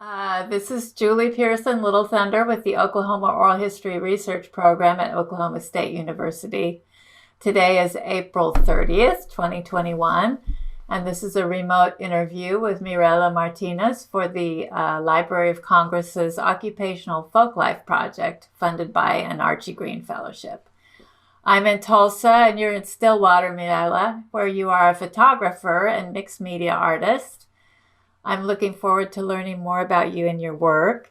This is Julie Pearson, Little Thunder, with the Oklahoma Oral History Research Program at Oklahoma State University. Today is April 30th, 2021, and this is a remote interview with Mirella Martinez for the Library of Congress's Occupational Folklife Project, funded by an Archie Green Fellowship. I'm in Tulsa, and you're in Stillwater, Mirella, where you are a photographer and mixed media artist. I'm looking forward to learning more about you and your work.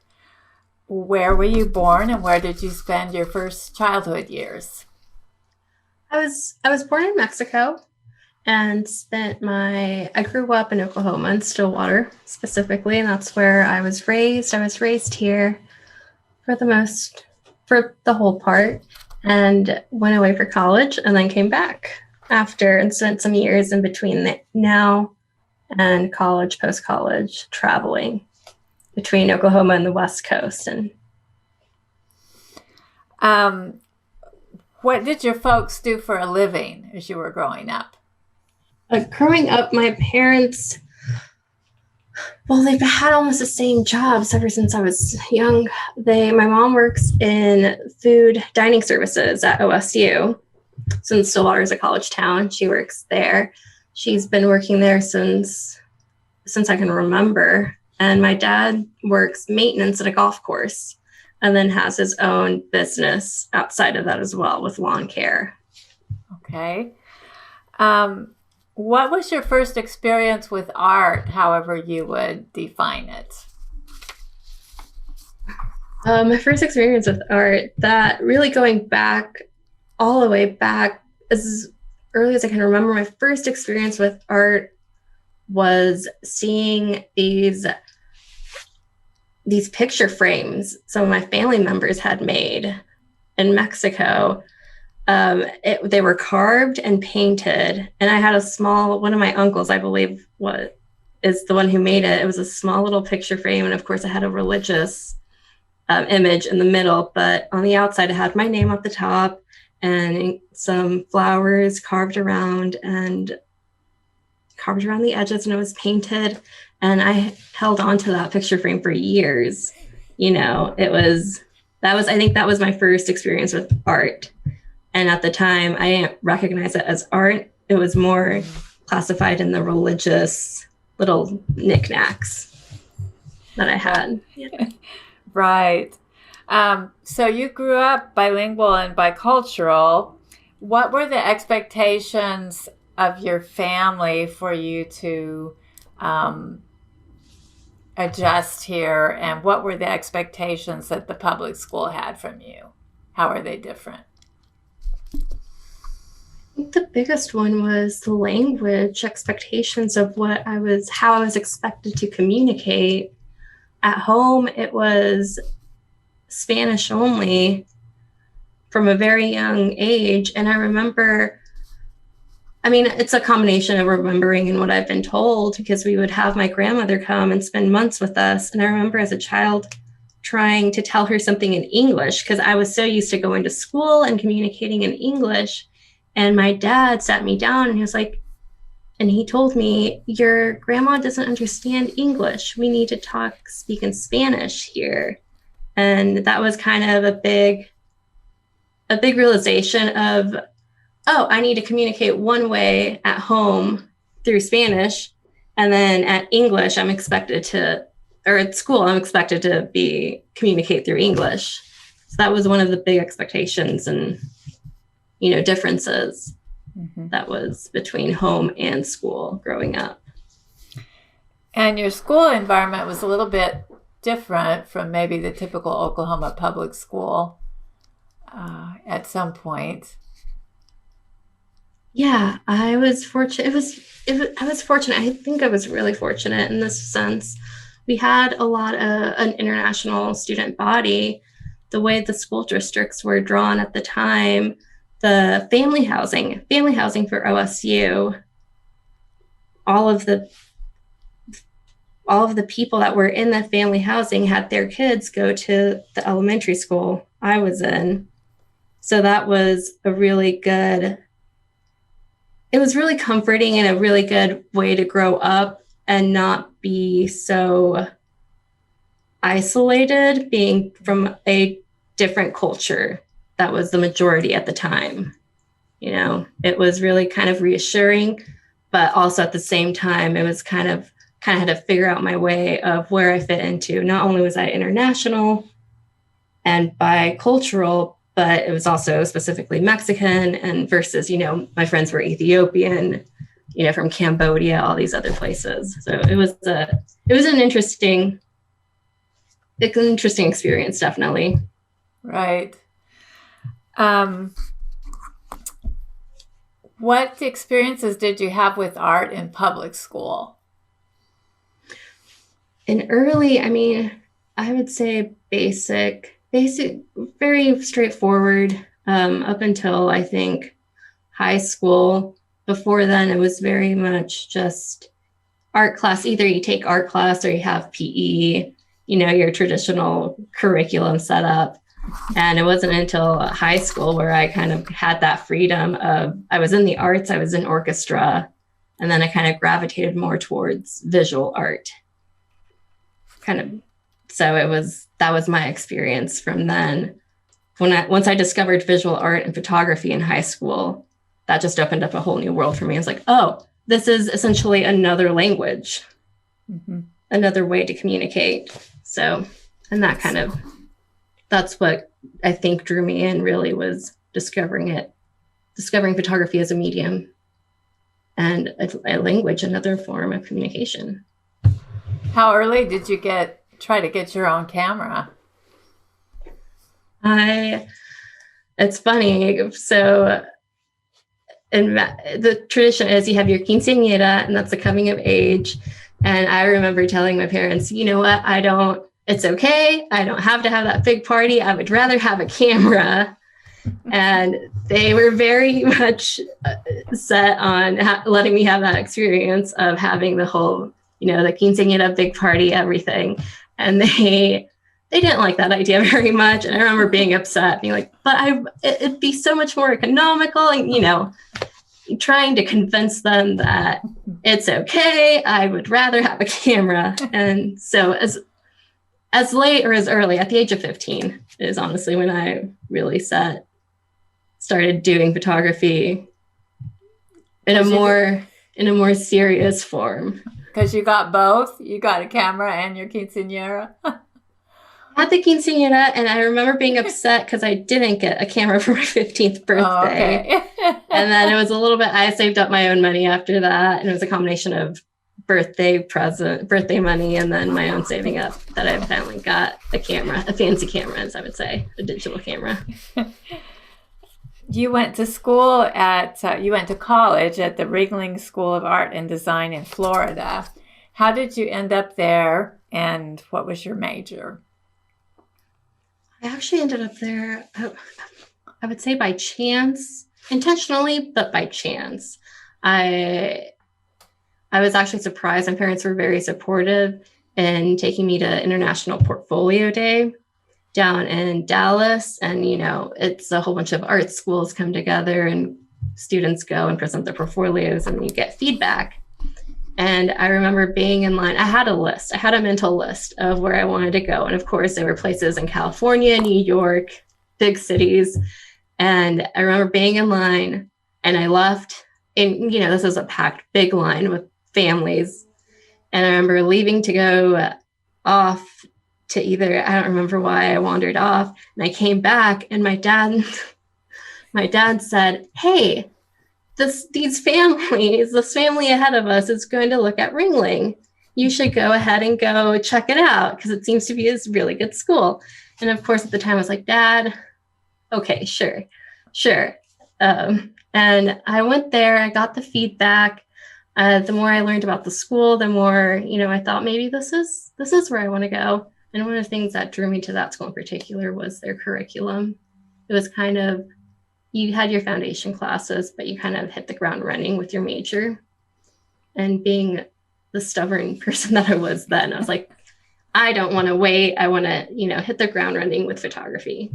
Where were you born and where did you spend your first childhood years? I was born in Mexico and I grew up in Oklahoma, in Stillwater specifically, and that's where I was raised. I was raised here for the whole part, and went away for college and then came back after and spent some years in between now and college, post-college, traveling between Oklahoma and the West Coast. And what did your folks do for a living as you were growing up? Growing up, my parents, they've had almost the same jobs ever since I was young. My mom works in food dining services at OSU. Since Stillwater is a college town, she works there. She's been working there since I can remember. And my dad works maintenance at a golf course and then has his own business outside of that as well with lawn care. Okay. What was your first experience with art, however you would define it? My first experience with art, that really going back all the way back as early as I can remember, my first experience with art was seeing these picture frames some of my family members had made in Mexico. They were carved and painted, and I had one of my uncles, I believe, is the one who made it. It was a small little picture frame, and of course it had a religious image in the middle, but on the outside it had my name at the top and some flowers carved around the edges, and it was painted. And I held on to that picture frame for years. I think that was my first experience with art. And at the time, I didn't recognize it as art. It was more classified in the religious little knickknacks that I had. Yeah. Right. So you grew up bilingual and bicultural. What were the expectations of your family for you to adjust here? And what were the expectations that the public school had from you? How are they different? I think the biggest one was the language expectations of how I was expected to communicate. At home, it was Spanish only from a very young age. And I remember, it's a combination of remembering and what I've been told, because we would have my grandmother come and spend months with us. And I remember as a child trying to tell her something in English, because I was so used to going to school and communicating in English. And my dad sat me down and he was like, and he told me, your grandma doesn't understand English. We need to speak in Spanish here. And that was kind of a big realization of, I need to communicate one way at home through Spanish. And then at English, at school, I'm expected to communicate through English. So that was one of the big expectations and, differences that was between home and school growing up. And your school environment was a little bit different from maybe the typical Oklahoma public school at some point. Yeah, I was fortunate. I was fortunate. I think I was really fortunate in this sense. We had an international student body. The way the school districts were drawn at the time, the family housing for OSU, all of the people that were in the family housing had their kids go to the elementary school I was in. So that was it was really comforting and a really good way to grow up and not be so isolated being from a different culture that was the majority at the time. You know, it was really kind of reassuring, but also at the same time, it was kind of had to figure out my way of where I fit into. Not only was I international and bicultural, but it was also specifically Mexican and versus, you know, my friends were Ethiopian, you know, from Cambodia, all these other places. So it was an interesting experience, definitely. Right. What experiences did you have with art in public school? In early, I mean, I would say basic, very straightforward, up until I think high school. Before then, it was very much just art class. Either you take art class or you have PE, you know, your traditional curriculum set up. And it wasn't until high school where I kind of had that freedom of, I was in the arts, I was in orchestra, and then I kind of gravitated more towards visual art. So that was my experience from then. Once I discovered visual art and photography in high school, that just opened up a whole new world for me. I was like, oh, this is essentially another language, another way to communicate. So, and that's what I think drew me in, really, was discovering photography as a medium and a language, another form of communication. How early did you try to get your own camera? It's funny. So, and the tradition is you have your quinceañera, and that's the coming of age. And I remember telling my parents, you know what, it's okay. I don't have to have that big party. I would rather have a camera. And they were very much set on letting me have that experience of having the whole, you know, the quinceañera, big party, everything. And they didn't like that idea very much. And I remember being upset, being like, but it'd be so much more economical. And, you know, trying to convince them that it's okay. I would rather have a camera. And so as late or as early, at the age of 15 is honestly when I really started doing photography in a more serious form. Because you got both? You got a camera and your quinceañera? At the quinceañera, and I remember being upset because I didn't get a camera for my 15th birthday. Oh, okay. And then it was a little bit, I saved up my own money after that, and it was a combination of birthday money, and then my own saving up that I finally got a fancy camera, as I would say, a digital camera. You went to college at the Ringling School of Art and Design in Florida. How did you end up there, and what was your major? I actually ended up there, I would say by chance, intentionally, but by chance. I was actually surprised. My parents were very supportive in taking me to International Portfolio Day down in Dallas. And, you know, it's a whole bunch of art schools come together and students go and present their portfolios and you get feedback. And I remember being in line. I had a mental list of where I wanted to go. And of course, there were places in California, New York, big cities. And I remember being in line, and I left, and, you know, this was a packed big line with families. And I remember leaving to go off to I don't remember why I wandered off. And I came back, and my dad said, hey, this family ahead of us is going to look at Ringling. You should go ahead and go check it out because it seems to be a really good school. And of course, at the time, I was like, Dad, okay, sure. And I went there. I got the feedback. The more I learned about the school, the more, you know, I thought maybe this is where I want to go. And one of the things that drew me to that school in particular was their curriculum. It was kind of, you had your foundation classes, but you kind of hit the ground running with your major. And being the stubborn person that I was then, I was like, I don't want to wait. I want to, you know, hit the ground running with photography.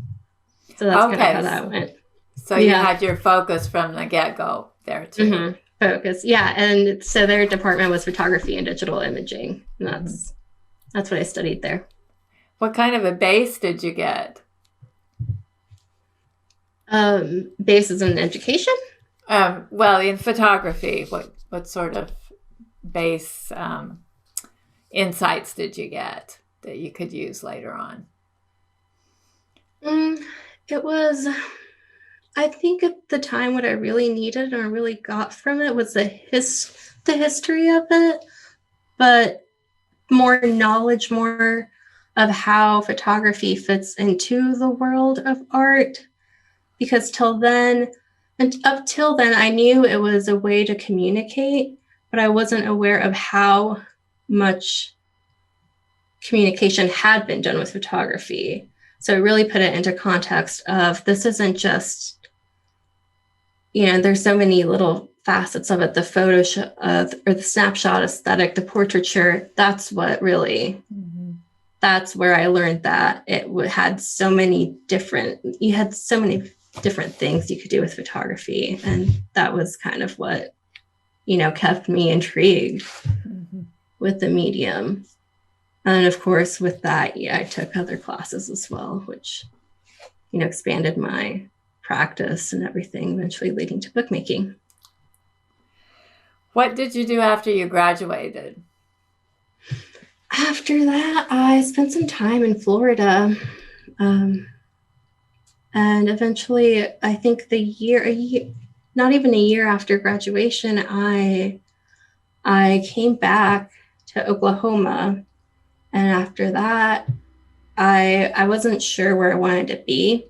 So that's kind of how that went. So you had your focus from the get-go there too. Mm-hmm. Focus. Yeah. And so their department was photography and digital imaging. And that's what I studied there. What kind of a base did you get? Bases in education? Well, in photography, what sort of base insights did you get that you could use later on? It was, I think at the time what I really needed or really got from it was the history of it, but more knowledge, more of how photography fits into the world of art. Because up till then, I knew it was a way to communicate, but I wasn't aware of how much communication had been done with photography. So I really put it into context of this isn't just, there's so many little facets of it, the photo or the snapshot aesthetic, the portraiture. That's what really, that's where I learned that it had so many different things you could do with photography. And that was kind of what, kept me intrigued with the medium. And of course, with that, I took other classes as well, which, expanded my practice and everything, eventually leading to bookmaking. What did you do after you graduated? After that, I spent some time in Florida. And eventually, I think not even a year after graduation, I came back to Oklahoma. And after that, I wasn't sure where I wanted to be.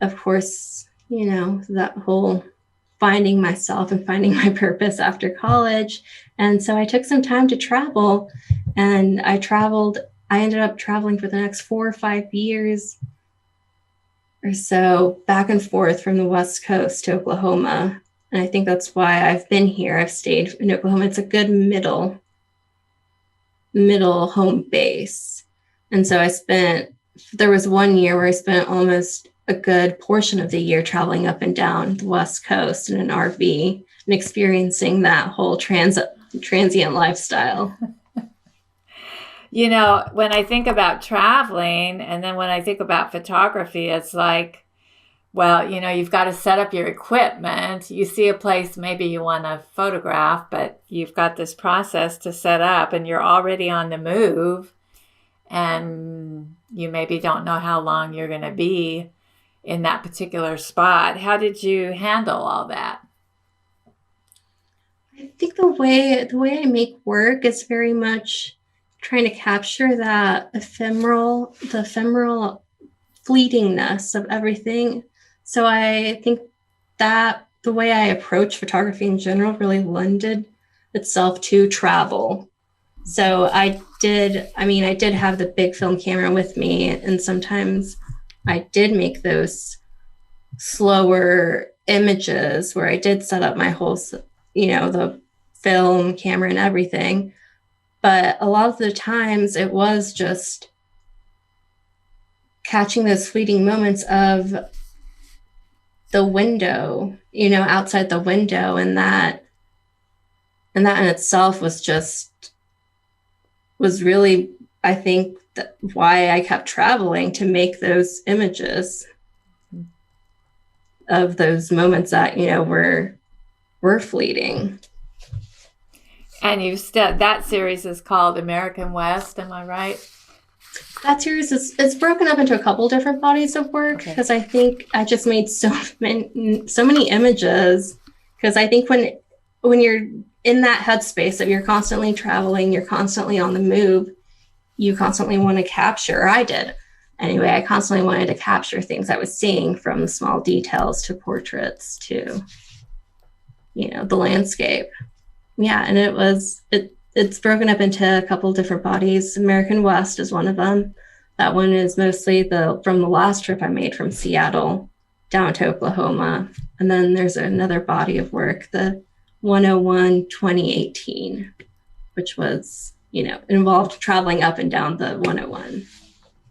Of course, that whole finding myself and finding my purpose after college. And so I took some time to travel, and I ended up traveling for the next 4 or 5 years or so, back and forth from the West Coast to Oklahoma. And I think that's why I've been here. I've stayed in Oklahoma. It's a good middle home base. And so there was 1 year where I spent almost a good portion of the year traveling up and down the West Coast in an RV and experiencing that whole transient lifestyle. When I think about traveling, and then when I think about photography, it's like, well, you've got to set up your equipment. You see a place maybe you want to photograph, but you've got this process to set up, and you're already on the move, and you maybe don't know how long you're going to be in that particular spot. How did you handle all that? I think the way I make work is very much trying to capture the ephemeral fleetingness of everything. So I think that the way I approach photography in general really lended itself to travel. So I did have the big film camera with me, and sometimes I did make those slower images where I did set up my whole, the film camera and everything. But a lot of the times it was just catching those fleeting moments of the window, outside the window. And that in itself was really, I think, why I kept traveling, to make those images of those moments that, were fleeting. And that series is called AmericanWest, am I right? That series is broken up into a couple different bodies of work, because I think I just made so many images, because I think when you're in that headspace of you're constantly traveling, you're constantly on the move, you constantly want to capture, or I did. Anyway, I constantly wanted to capture things I was seeing, from small details to portraits to, the landscape. Yeah, and it's broken up into a couple different bodies. AmericanWest is one of them. That one is mostly from the last trip I made from Seattle down to Oklahoma. And then there's another body of work, the 101 2018, which was, involved traveling up and down the 101.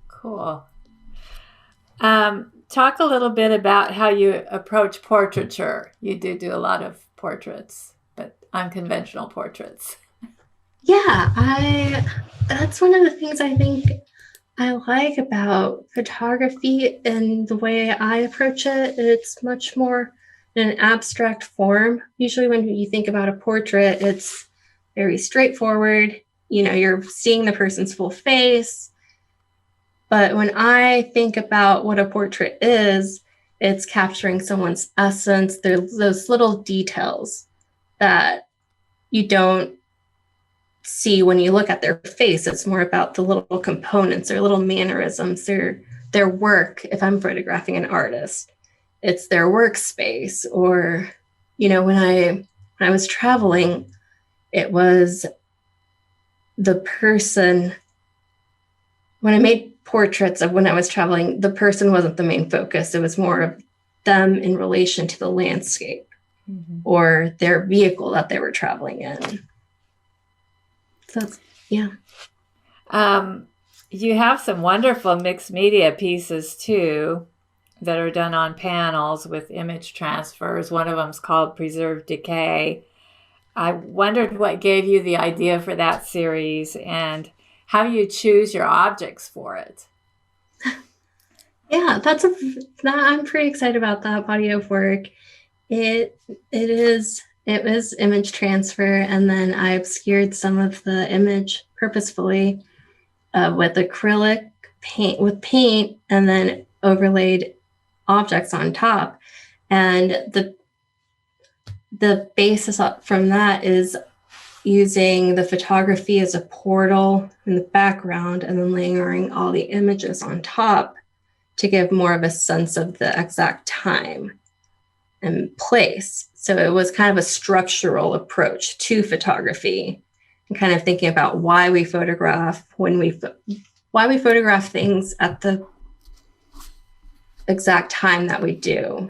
Cool. Talk a little bit about how you approach portraiture. You do a lot of portraits, but unconventional portraits. Yeah, that's one of the things I think I like about photography and the way I approach it, it's much more in an abstract form. Usually when you think about a portrait, it's very straightforward. You know, you're seeing the person's full face. But when I think about what a portrait is, it's capturing someone's essence. There's those little details that you don't see when you look at their face. It's more about the little components, their little mannerisms, their work. If I'm photographing an artist, it's their workspace. Or, you know, when I was traveling, it was the person. When I made portraits of when I was traveling, the person wasn't the main focus. It was more of them in relation to the landscape or their vehicle that they were traveling in. So that's, yeah. You have some wonderful mixed media pieces too that are done on panels with image transfers. One of them is called Preserved Decay. I wondered what gave you the idea for that series and how you choose your objects for it. Yeah, I'm pretty excited about that body of work. It was image transfer, and then I obscured some of the image purposefully with acrylic paint, and then overlaid objects on top. And the basis from that is using the photography as a portal in the background and then layering all the images on top to give more of a sense of the exact time and place. So it was kind of a structural approach to photography and kind of thinking about why we photograph why we photograph things at the exact time that we do.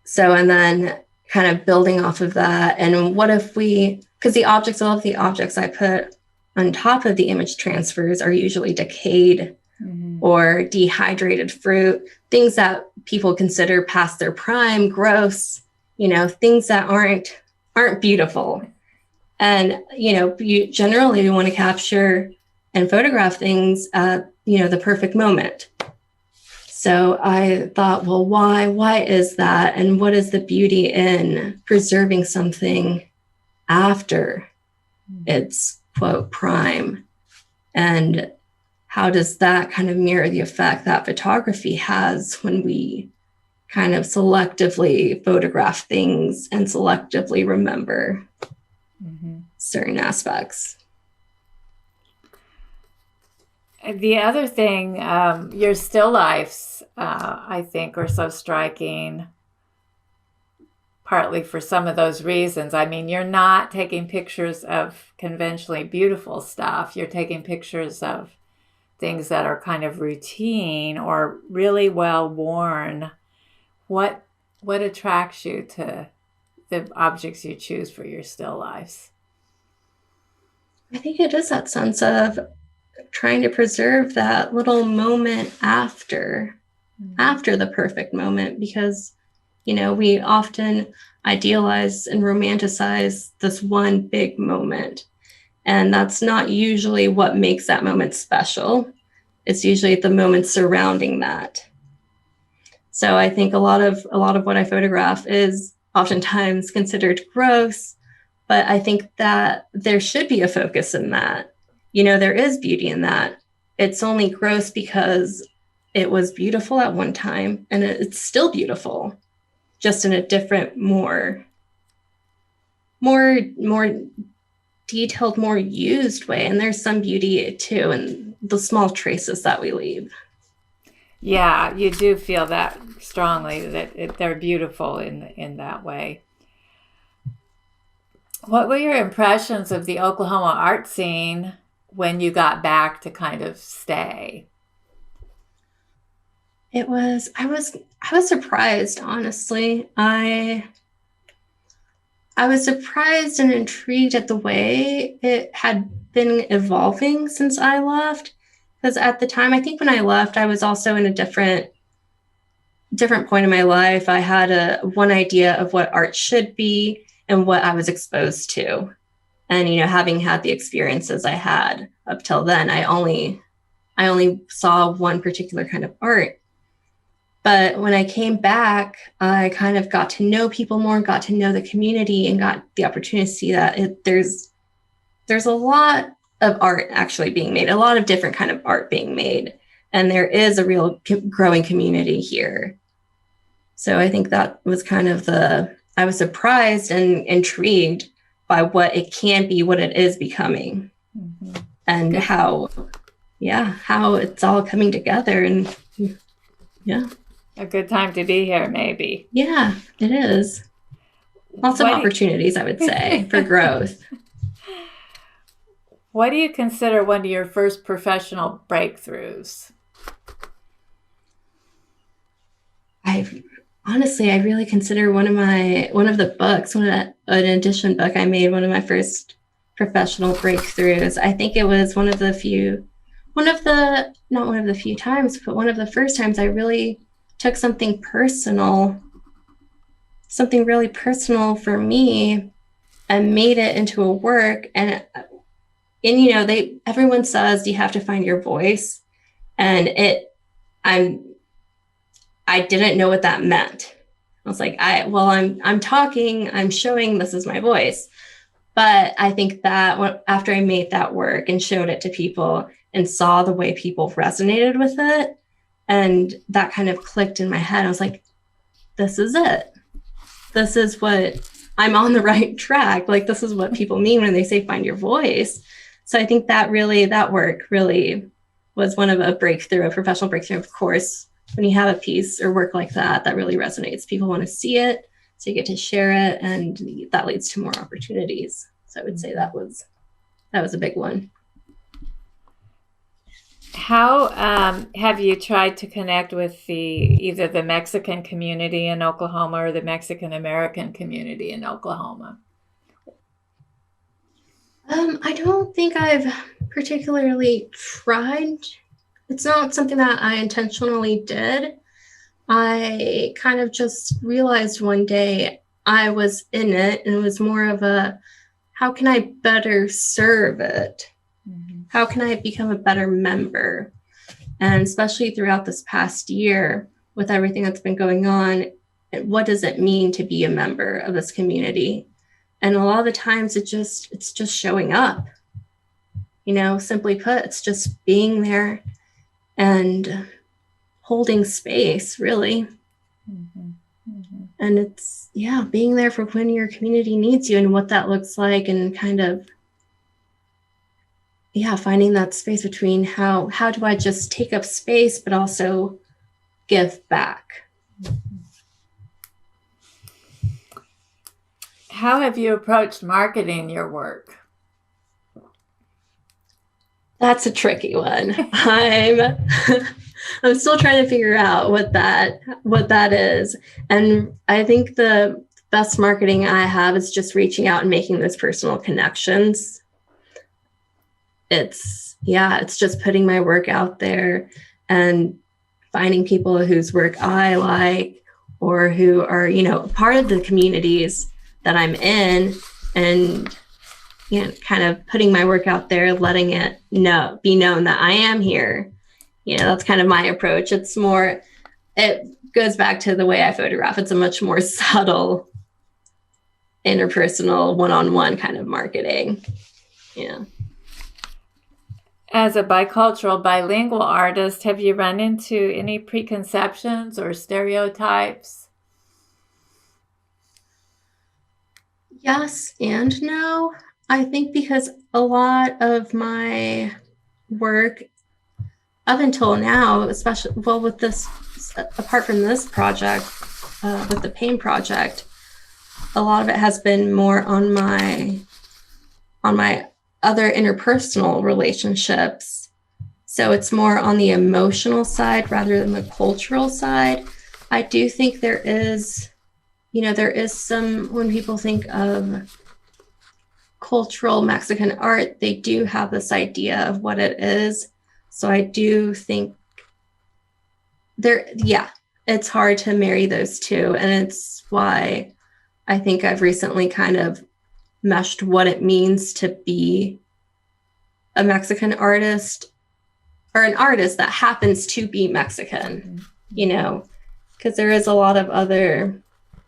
So, and then kind of building off of that. And what if because all of the objects I put on top of the image transfers are usually decayed or dehydrated fruit, things that people consider past their prime, gross, you know, things that aren't beautiful. And, you know, you generally want to capture and photograph things at, you know, the perfect moment. So I thought, well, why is that? And what is the beauty in preserving something after its, quote, prime? And how does that kind of mirror the effect that photography has when we kind of selectively photograph things and selectively remember certain aspects? The other thing, your still lifes, I think, are so striking, partly for some of those reasons. I mean, you're not taking pictures of conventionally beautiful stuff. You're taking pictures of things that are kind of routine or really well worn. What attracts you to the objects you choose for your still lifes? I think it is that sense of trying to preserve that little moment after the perfect moment, because, you know, we often idealize and romanticize this one big moment, and that's not usually what makes that moment special. It's usually the moments surrounding that. So I think a lot of what I photograph is oftentimes considered gross, but I think that there should be a focus in that. You know, there is beauty in that. It's only gross because it was beautiful at one time, and it's still beautiful, just in a different, more detailed, more used way. And there's some beauty too in the small traces that we leave. Yeah, you do feel that strongly that they're beautiful in that way. What were your impressions of the Oklahoma art scene when you got back to kind of stay? I was surprised, honestly. I was surprised and intrigued at the way it had been evolving since I left. Because at the time, I think when I left, I was also in a different point in my life. I had one idea of what art should be and what I was exposed to. And, having had the experiences I had up till then, I only saw one particular kind of art. But when I came back, I kind of got to know people more, got to know the community, and got the opportunity to see that there's a lot of art actually being made, a lot of different kind of art being made. And there is a real growing community here. So I think that was kind of I was surprised and intrigued by what it can be, what it is becoming, and how it's all coming together. And yeah. A good time to be here, maybe. Yeah, it is. Lots of opportunities, I would say, for growth. What do you consider one of your first professional breakthroughs? I really consider one of the books, an edition book I made, one of my first professional breakthroughs. I think it was not one of the few times, but one of the first times I really took something really personal for me, and made it into a work. And everyone says you have to find your voice, and I didn't know what that meant. I was like, I'm talking, I'm showing this is my voice. But I think that after I made that work and showed it to people and saw the way people resonated with it, and that kind of clicked in my head, I was like, this is it. This is what I'm on the right track. Like, this is what people mean when they say find your voice. So I think that work really was one of a professional breakthrough. Of course, when you have a piece or work like that really resonates, people want to see it, so you get to share it, and that leads to more opportunities. So I would say that was a big one. How have you tried to connect with either the Mexican community in Oklahoma or the Mexican-American community in Oklahoma? I don't think I've particularly tried. It's not something that I intentionally did. I kind of just realized one day I was in it, and it was more of a, how can I better serve it? Mm-hmm. How can I become a better member? And especially throughout this past year, with everything that's been going on, what does it mean to be a member of this community? And a lot of the times it's just showing up. Simply put, it's just being there and holding space, really. Mm-hmm. Mm-hmm. And it's, being there for when your community needs you and what that looks like, and kind of, finding that space between how do I just take up space, but also give back. How have you approached marketing your work? That's a tricky one. I'm still trying to figure out what that is. And I think the best marketing I have is just reaching out and making those personal connections. It's just putting my work out there and finding people whose work I like, or who are, part of the communities that I'm in, and kind of putting my work out there, letting it be known that I am here. That's kind of my approach. It's more, it goes back to the way I photograph. It's a much more subtle, interpersonal, one-on-one kind of marketing. Yeah. As a bicultural, bilingual artist, have you run into any preconceptions or stereotypes? Yes and no. I think because a lot of my work up until now, especially, with this, apart from this project, with the pain project, a lot of it has been more on my other interpersonal relationships. So it's more on the emotional side rather than the cultural side. I do think there is some, when people think of cultural Mexican art, they do have this idea of what it is. So I do think it's hard to marry those two. And it's why I think I've recently kind of meshed what it means to be a Mexican artist or an artist that happens to be Mexican, you know, because there is a lot of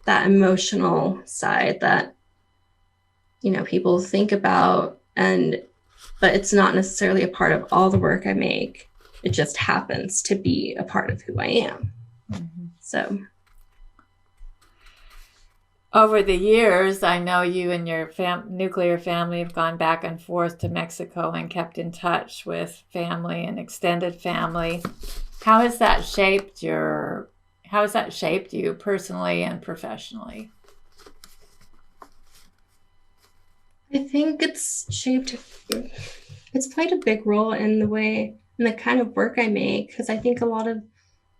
that emotional side that, you know, people think about, but it's not necessarily a part of all the work I make. It just happens to be a part of who I am. Mm-hmm. So. Over the years, I know you and your nuclear family have gone back and forth to Mexico and kept in touch with family and extended family. How has that shaped you personally and professionally? I think it's played a big role in the kind of work I make, because I think a lot of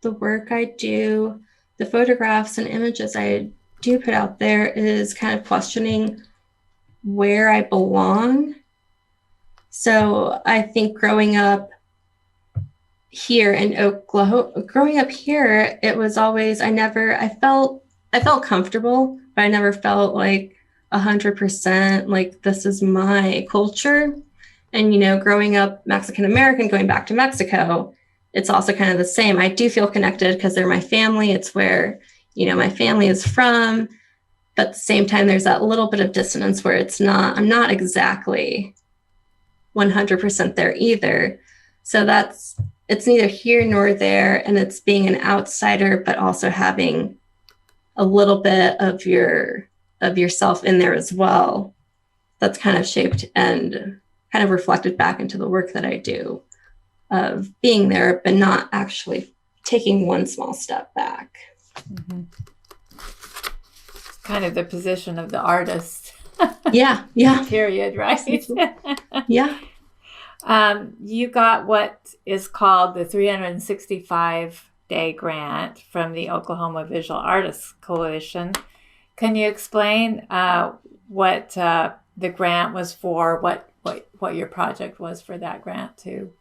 the work I do, the photographs and images I do put out there, is kind of questioning where I belong. So I think growing up here in Oklahoma, it was always, I felt comfortable, but I never felt like 100% like this is my culture. And, you know, growing up Mexican-American, going back to Mexico, it's also kind of the same. I do feel connected because they're my family. It's where, you know, my family is from. But at the same time, there's that little bit of dissonance where I'm not exactly 100% there either. So it's neither here nor there. And it's being an outsider, but also having a little bit of yourself in there as well. That's kind of shaped and kind of reflected back into the work that I do, of being there, but not actually taking one small step back. Mm-hmm. Kind of the position of the artist. Yeah. Period, right? Yeah. You got what is called the 365-day grant from the Oklahoma Visual Artists Coalition. Can you explain what the grant was for, what your project was for that grant too?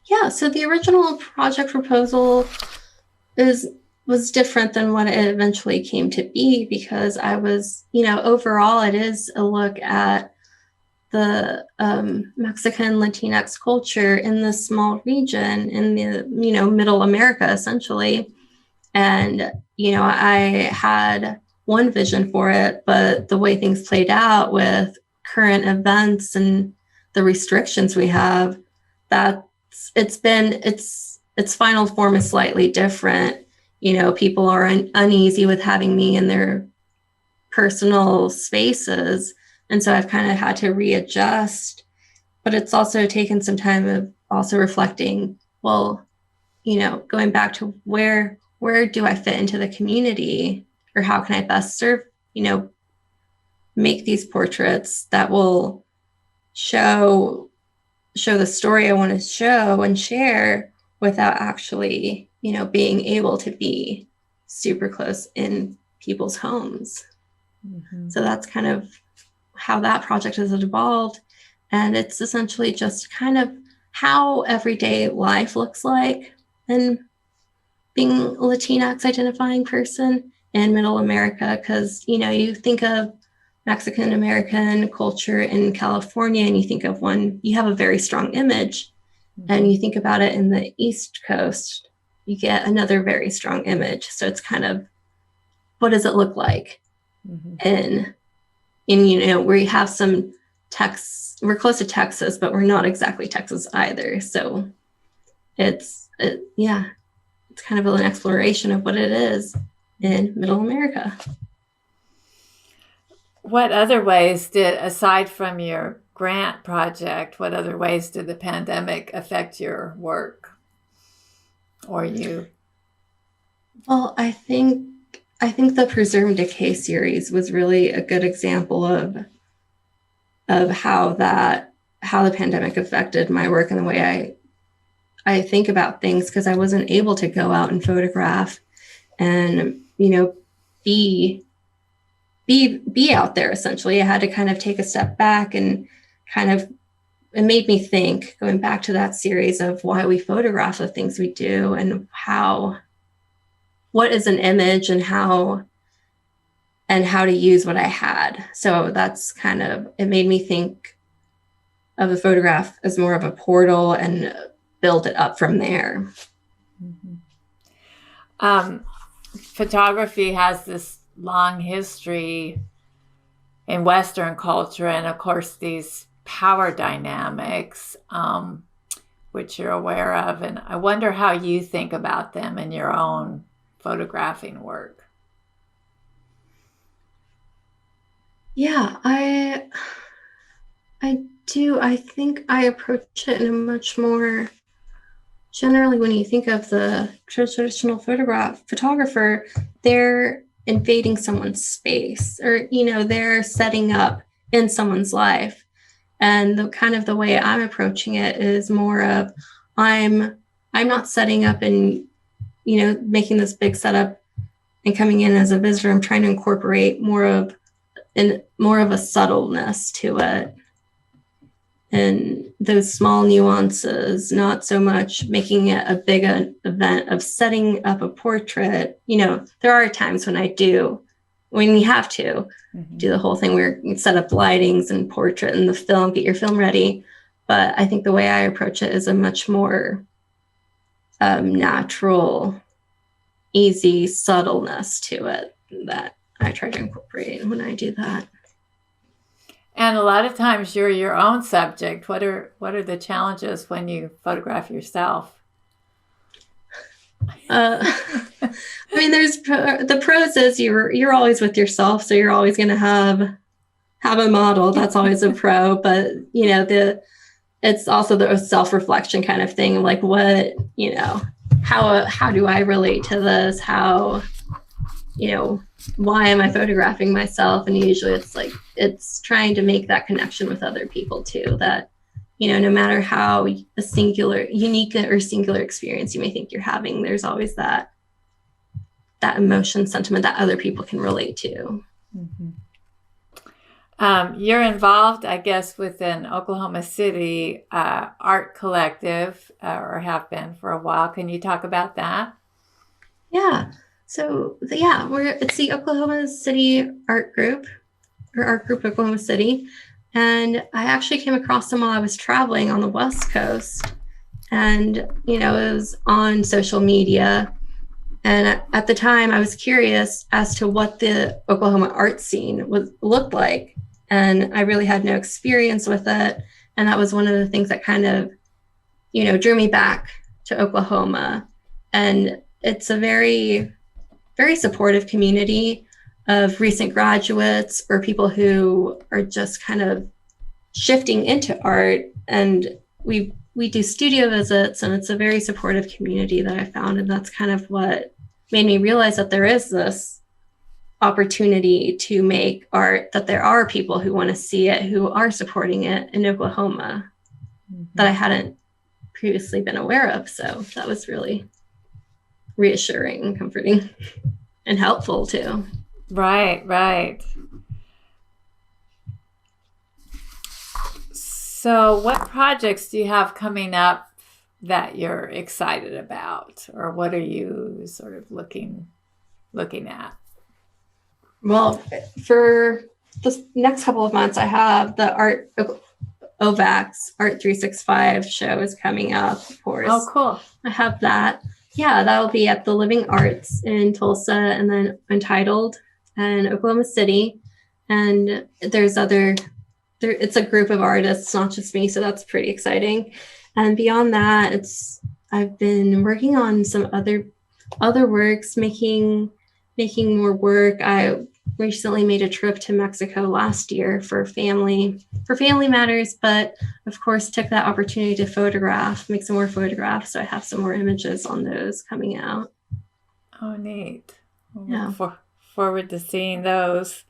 Yeah, so the original project proposal was different than what it eventually came to be, because I was, you know, overall it is a look at the Mexican-Latinx culture in this small region in the, you know, middle America, essentially. And, you know, I had one vision for it, but the way things played out with current events and the restrictions we have, that its final form is slightly different. You know, people are uneasy with having me in their personal spaces. And so I've kind of had to readjust, but it's also taken some time of also reflecting, well, you know, going back to where do I fit into the community, or how can I best serve, you know, make these portraits that will show the story I want to show and share without actually, you know, being able to be super close in people's homes. Mm-hmm. So that's kind of how that project has evolved. And it's essentially just kind of how everyday life looks like, and being a Latinx identifying person in Middle America. Because, you know, you think of Mexican American culture in California, and you think of you have a very strong image. Mm-hmm. And you think about it in the East Coast, you get another very strong image. So it's kind of, what does it look like? Mm-hmm. And you know, we have some we're close to Texas, but we're not exactly Texas either. So it's kind of an exploration of what it is in Middle America. What other ways aside from your grant project, what other ways did the pandemic affect your work or you? Well, I think the Preserve and Decay series was really a good example of how the pandemic affected my work and the way I think about things, because I wasn't able to go out and photograph and, you know, be out there. Essentially, I had to kind of take a step back, and it made me think, going back to that series, of why we photograph the things we do, and what is an image, and and how to use what I had. So that's kind of, it made me think of the photograph as more of a portal and build it up from there. Photography has this long history in Western culture, and of course these power dynamics, which you're aware of. And I wonder how you think about them in your own photographing work. Yeah, I do. I think I approach it in a much more, generally when you think of the traditional photographer, they're invading someone's space, or, you know, they're setting up in someone's life. And the kind of the way I'm approaching it is more of, I'm not setting up and, you know, making this big setup and coming in as a visitor. I'm trying to incorporate more of a subtleness to it, and those small nuances, not so much making it a big event of setting up a portrait. You know, there are times when you have to do the whole thing where you set up lightings and portrait and the film, get your film ready. But I think the way I approach it is a much more natural, easy subtleness to it that I try to incorporate when I do that. And a lot of times you're your own subject. What are the challenges when you photograph yourself? I mean, there's the pros is you're always with yourself, so you're always going to have a model. That's always a pro. But you know, it's also the self-reflection kind of thing. Like, what, you know, how do I relate to this? How, you know, why am I photographing myself? And usually it's trying to make that connection with other people too, that, you know, no matter how unique or singular experience you may think you're having, there's always that emotion, sentiment that other people can relate to. You're involved, I guess, with an Oklahoma City Art Collective, or have been for a while. Can you talk about that? Yeah. So it's the Oklahoma City Art Group, or Art Group Oklahoma City. And I actually came across them while I was traveling on the West Coast. And, you know, it was on social media. And at the time I was curious as to what the Oklahoma art scene looked like. And I really had no experience with it. And that was one of the things that kind of, you know, drew me back to Oklahoma. And it's a very, very supportive community of recent graduates or people who are just kind of shifting into art. And we do studio visits, and it's a very supportive community that I found. And that's kind of what made me realize that there is this opportunity to make art, that there are people who want to see it, who are supporting it in Oklahoma, that I hadn't previously been aware of. So that was really reassuring and comforting and helpful too. Right. So what projects do you have coming up that you're excited about, or what are you sort of looking at? Well, for the next couple of months, I have the OVAX Art 365 show is coming up, of course. Oh, cool. I have that. Yeah, that'll be at the Living Arts in Tulsa, and then Untitled in Oklahoma City. And it's a group of artists, not just me, so that's pretty exciting. And beyond that, I've been working on some other works, making more work. I recently made a trip to Mexico last year for family matters, but of course took that opportunity to make some more photographs. So I have some more images on those coming out. Oh, neat. Look forward to seeing those.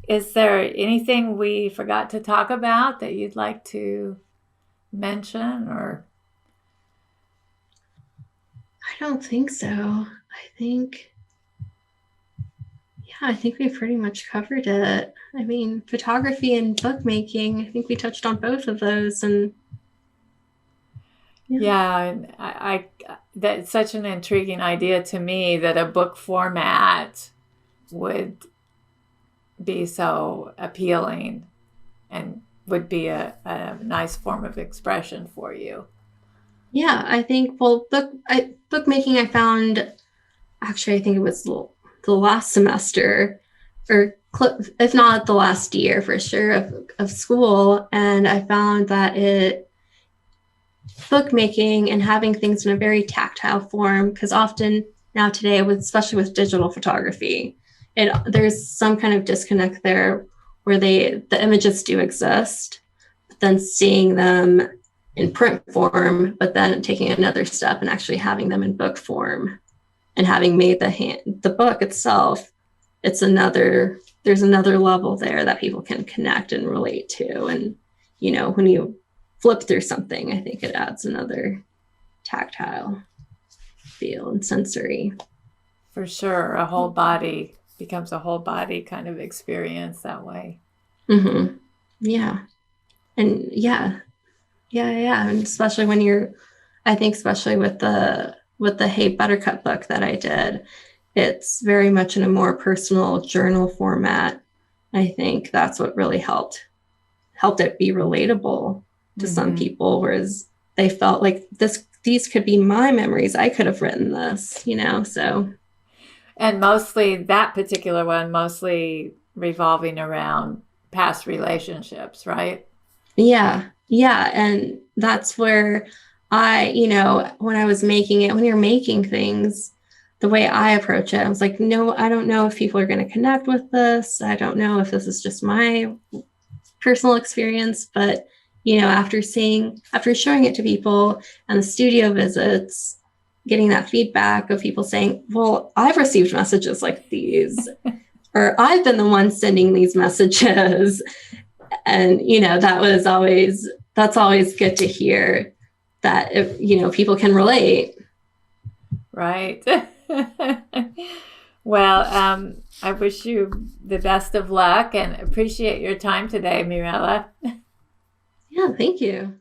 Is there anything we forgot to talk about that you'd like to mention, or? I don't think so. I think we pretty much covered it. I mean, photography and bookmaking, I think we touched on both of those. And yeah, I that's such an intriguing idea to me, that a book format would be so appealing and would be a nice form of expression for you? Yeah, I think, well, bookmaking, I found, actually, I think it was the last semester, or if not the last year for sure, of school. And I found that bookmaking and having things in a very tactile form, because often now today, especially with digital photography, there's some kind of disconnect there where the images do exist, but then seeing them in print form, but then taking another step and actually having them in book form, and having made the book itself, there's another level there that people can connect and relate to. And, when you flip through something, I think it adds another tactile feel and sensory. For sure. A whole body becomes a whole body kind of experience that way. Mm-hmm. Yeah. And yeah. And especially when I think especially with the Hey Buttercup book that I did, it's very much in a more personal journal format. I think that's what really helped it be relatable to some people, whereas they felt like these could be my memories. I could have written this, so. And mostly that particular one, mostly revolving around past relationships, right? Yeah. And that's where when I was making it, when you're making things, the way I approach it, I was like, no, I don't know if people are going to connect with this. I don't know if this is just my personal experience, but, after showing it to people and the studio visits, getting that feedback of people saying, well, I've received messages like these, or I've been the one sending these messages. And, that's always good to hear that, if, people can relate. Right. Well, I wish you the best of luck and appreciate your time today, Mirella. Yeah, thank you.